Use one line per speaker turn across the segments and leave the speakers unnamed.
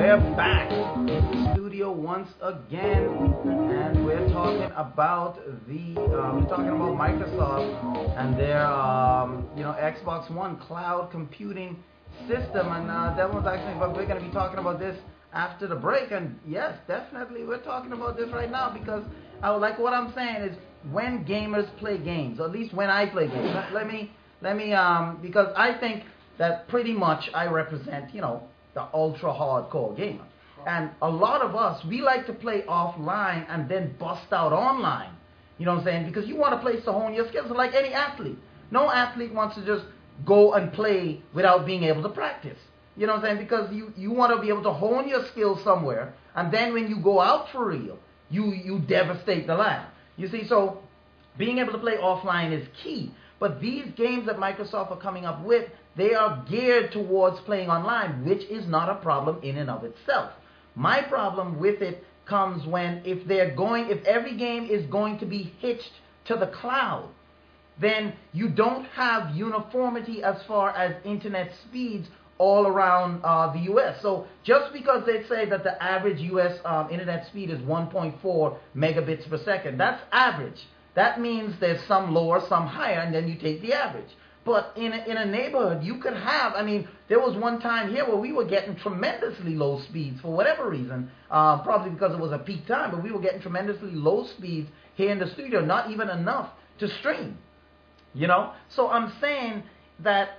we're back in the studio once again, and we're talking about Microsoft and their Xbox One cloud computing system. And that was actually, but we're going to be talking about this after the break. And yes, definitely, we're talking about this right now because like what I'm saying is when gamers play games, or at least when I play games. Let me because I think that pretty much I represent, the ultra hardcore gamer. And a lot of us, we like to play offline and then bust out online. You know what I'm saying? Because you want a place to hone your skills, like any athlete. No athlete wants to just go and play without being able to practice. You know what I'm saying? Because you want to be able to hone your skills somewhere, and then when you go out for real, you devastate the land. You see, so being able to play offline is key. But these games that Microsoft are coming up with, they are geared towards playing online, which is not a problem in and of itself. My problem with it comes when if every game is going to be hitched to the cloud, then you don't have uniformity as far as internet speeds all around the U.S. So just because they say that the average U.S. Internet speed is 1.4 megabits per second, that's average. That means there's some lower, some higher, and then you take the average. But in a neighborhood, you could have, there was one time here where we were getting tremendously low speeds for whatever reason, probably because it was a peak time, but we were getting tremendously low speeds here in the studio, not even enough to stream, So I'm saying that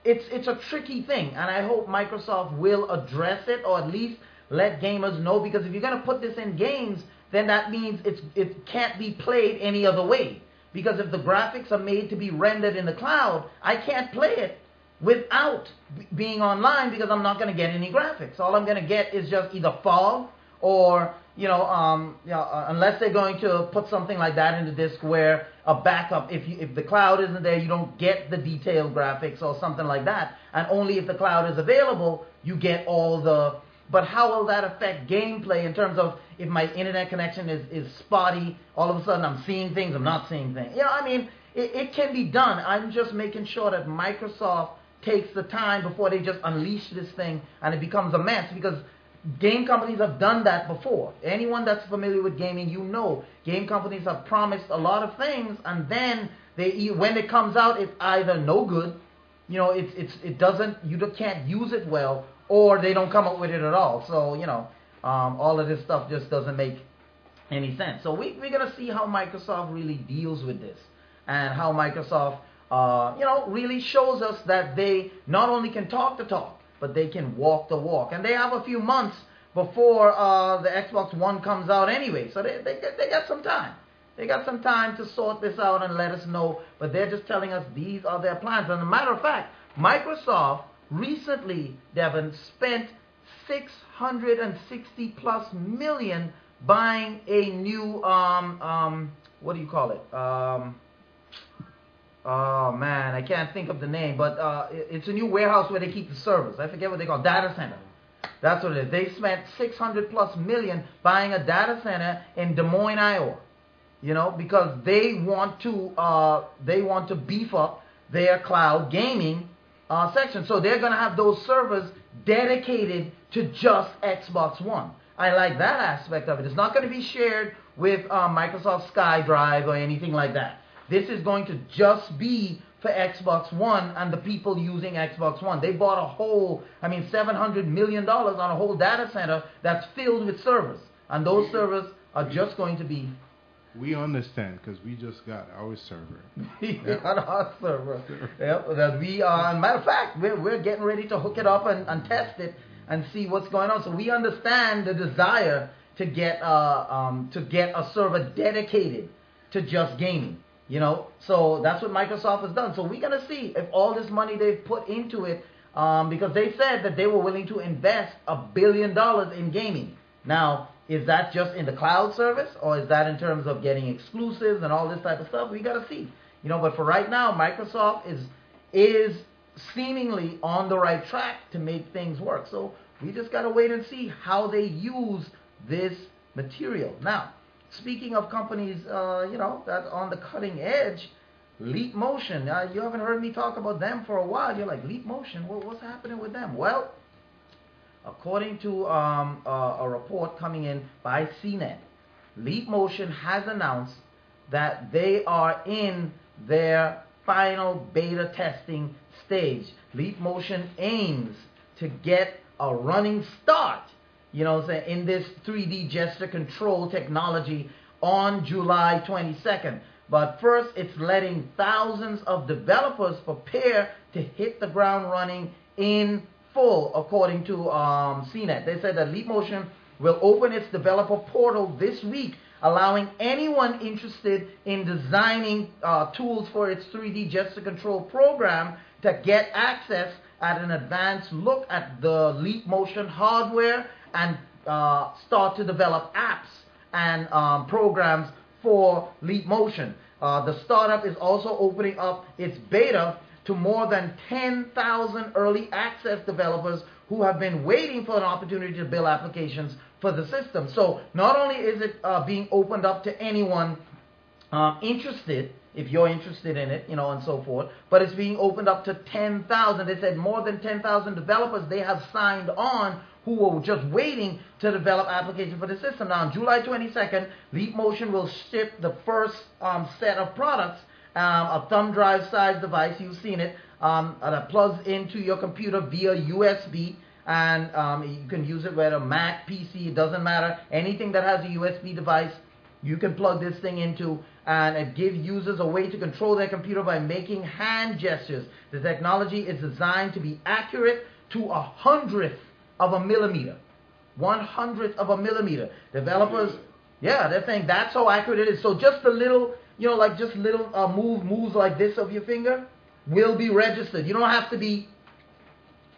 it's a tricky thing, and I hope Microsoft will address it, or at least let gamers know, because if you're going to put this in games, then that means it can't be played any other way. Because if the graphics are made to be rendered in the cloud, I can't play it without being online because I'm not going to get any graphics. All I'm going to get is just either fog or, unless they're going to put something like that in the disk where a backup, if the cloud isn't there, you don't get the detailed graphics or something like that. And only if the cloud is available, you get all the... But how will that affect gameplay in terms of if my internet connection is spotty, all of a sudden I'm seeing things, I'm not seeing things. It can be done. I'm just making sure that Microsoft takes the time before they just unleash this thing and it becomes a mess, because game companies have done that before. Anyone that's familiar with gaming, game companies have promised a lot of things, and then when it comes out, it's either no good, it doesn't, you can't use it well, or they don't come up with it at all. So, all of this stuff just doesn't make any sense. So we're going to see how Microsoft really deals with this, and how Microsoft, really shows us that they not only can talk the talk, but they can walk the walk. And they have a few months before the Xbox One comes out anyway. So they got some time. They got some time to sort this out and let us know. But they're just telling us these are their plans. And as a matter of fact, Microsoft recently, Devin, spent $660 plus million buying a new what do you call it? Oh man, I can't think of the name, but it's a new warehouse where they keep the servers. I forget what they call data center. That's what it is. They spent $600 plus million buying a data center in Des Moines, Iowa. Because they want to beef up their cloud gaming section. So they're going to have those servers dedicated to just Xbox One. I like that aspect of it. It's not going to be shared with Microsoft SkyDrive or anything like that. This is going to just be for Xbox One and the people using Xbox One. They bought a whole, $700 million on a whole data center that's filled with servers. And those servers are just going to be...
We understand because we just got our server.
We got our server. Yep, that we are. Matter of fact, we're getting ready to hook it up and test it and see what's going on. So we understand the desire to get a server dedicated to just gaming. So that's what Microsoft has done. So we're gonna see if all this money they've put into it, because they said that they were willing to invest $1 billion in gaming. Now, is that just in the cloud service, or is that in terms of getting exclusives and all this type of stuff? We got to see. But for right now, Microsoft is seemingly on the right track to make things work. So we just got to wait and see how they use this material. Now, speaking of companies, that's on the cutting edge, Leap Motion. You haven't heard me talk about them for a while. You're like, Leap Motion? What's happening with them? Well, According to a report coming in by CNET, Leap Motion has announced that they are in their final beta testing stage. Leap Motion aims to get a running start, in this 3D gesture control technology on July 22nd. But first, it's letting thousands of developers prepare to hit the ground running in full, according to CNET. They said that Leap Motion will open its developer portal this week, allowing anyone interested in designing tools for its 3D gesture control program to get access at an advanced look at the Leap Motion hardware and start to develop apps and programs for Leap Motion. The startup is also opening up its beta to more than 10,000 early access developers who have been waiting for an opportunity to build applications for the system. So not only is it being opened up to anyone interested, if you're interested in it, and so forth, but it's being opened up to 10,000. They said more than 10,000 developers they have signed on who were just waiting to develop applications for the system. Now, on July 22nd, Leap Motion will ship the first set of products, a thumb drive size device, you've seen it, that plugs into your computer via USB, and you can use it whether Mac, PC, it doesn't matter. Anything that has a USB device, you can plug this thing into, and it gives users a way to control their computer by making hand gestures. The technology is designed to be accurate to 1/100 of a millimeter. 1/100 of a millimeter. Developers, they're saying that's how accurate it is. So just a little, like just little moves like this of your finger will be registered. You don't have to be,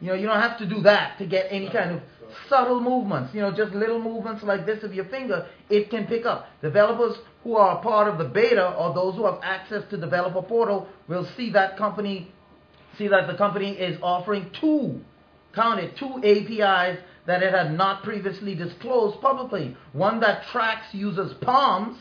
you don't have to do that to get any kind of subtle movements. Just little movements like this of your finger, it can pick up. Developers who are a part of the beta or those who have access to developer portal will see that the company is offering two APIs that it had not previously disclosed publicly. One that tracks users' palms,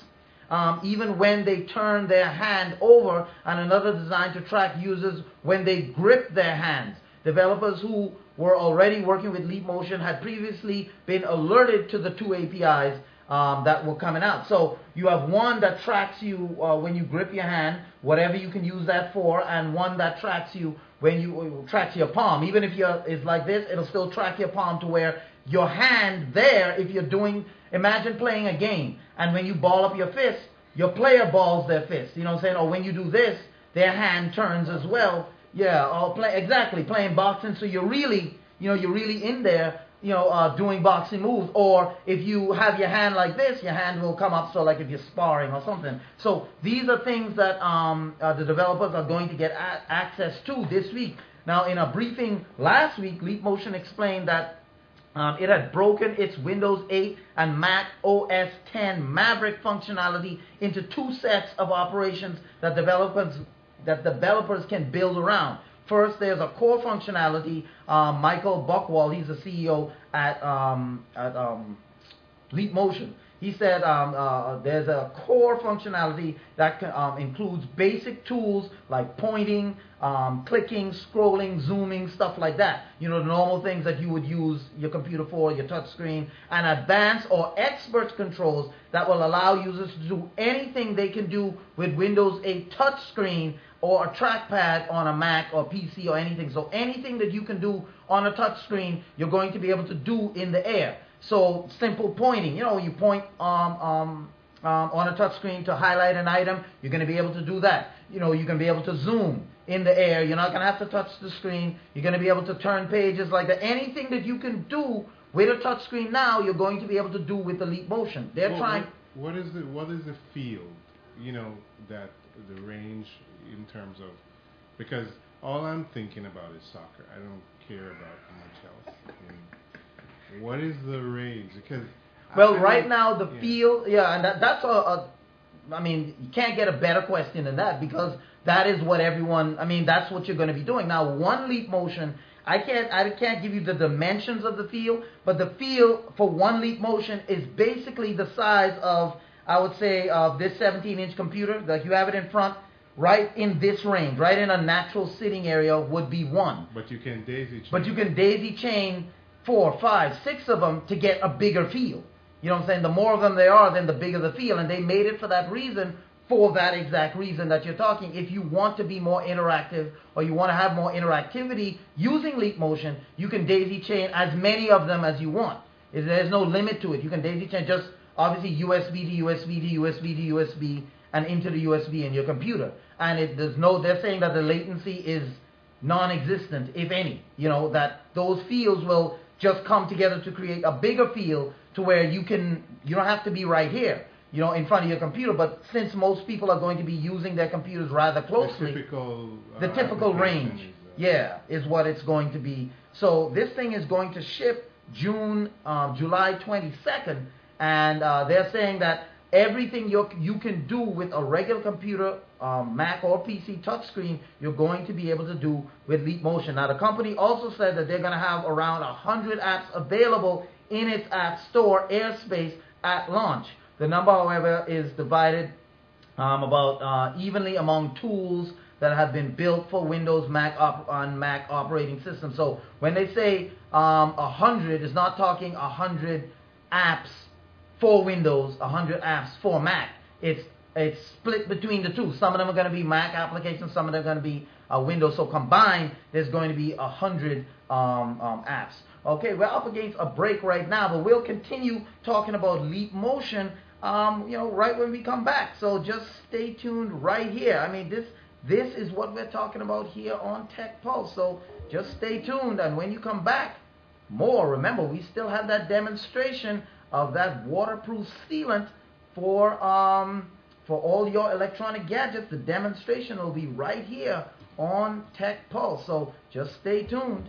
even when they turn their hand over, and another designed to track users when they grip their hands. Developers who were already working with Leap Motion had previously been alerted to the two APIs that were coming out. So you have one that tracks you when you grip your hand, whatever you can use that for, and one that tracks you when you tracks your palm. Even if it's like this, it'll still track your palm to where your hand there, if you're doing, imagine playing a game, and when you ball up your fist, your player balls their fist, you know what I'm saying? Or when you do this, their hand turns as well. Yeah, or playing boxing, so you're really in there, doing boxing moves. Or if you have your hand like this, your hand will come up, so like if you're sparring or something. So these are things that the developers are going to get access to this week. Now, in a briefing last week, Leap Motion explained that it had broken its Windows 8 and Mac OS X Maverick functionality into two sets of operations that developers can build around. First, there's a core functionality. Michael Buchwald, he's the CEO at Leap Motion. He said there's a core functionality that includes basic tools like pointing, clicking, scrolling, zooming, stuff like that. The normal things that you would use your computer for, your touch screen, and advanced or expert controls that will allow users to do anything they can do with Windows 8 touch screen or a trackpad on a Mac or PC or anything. So anything that you can do on a touch screen, you're going to be able to do in the air. So simple pointing, you point on a touch screen to highlight an item, you're going to be able to do that. You're going to be able to zoom in the air. You're not going to have to touch the screen. You're going to be able to turn pages like that. Anything that you can do with a touch screen now, you're going to be able to do with the Leap Motion.
What is the field? That the range in terms of, because all I'm thinking about is soccer. I don't care about much else. What is the range? Because
right now the field, and that's you can't get a better question than that, because that is what everyone. That's what you're going to be doing now. One Leap Motion. I can't give you the dimensions of the field, but the field for one Leap Motion is basically the size of, I would say, this 17-inch computer. Like you have it in front, right in this range, right in a natural sitting area would be one.
But you can daisy chain.
But you can daisy chain 4, 5, 6 of them to get a bigger field. You know what I'm saying? The more of them there are, then the bigger the field. And they made it for that reason, for that exact reason that you're talking. If you want to be more interactive or you want to have more interactivity using Leap Motion, you can daisy chain as many of them as you want. There's no limit to it. You can daisy chain just obviously USB to USB to USB to USB and into the USB in your computer. And they're saying that the latency is non-existent, if any. You know, that those fields will just come together to create a bigger field to where you don't have to be right here, you know, in front of your computer. But since most people are going to be using their computers rather closely, the typical range, is what it's going to be. So this thing is going to ship July 22nd, and they're saying that everything you can do with a regular computer, Mac or PC touchscreen, you're going to be able to do with Leap Motion. Now, the company also said that they're going to have around 100 apps available in its app store airspace at launch. The number, however, is divided about evenly among tools that have been built for Windows, Mac operating systems. So when they say 100, it's not talking 100 apps for Windows, 100 apps for Mac. It's split between the two. Some of them are going to be Mac applications, some of them are going to be Windows. So combined, there's going to be 100 apps. Okay, we're up against a break right now, but we'll continue talking about Leap Motion, right when we come back. So just stay tuned right here. I mean, this is what we're talking about here on Tech Pulse. So just stay tuned, and when you come back, more. Remember, we still have that demonstration of that waterproof sealant for all your electronic gadgets. The demonstration will be right here on Tech Pulse. So just stay tuned.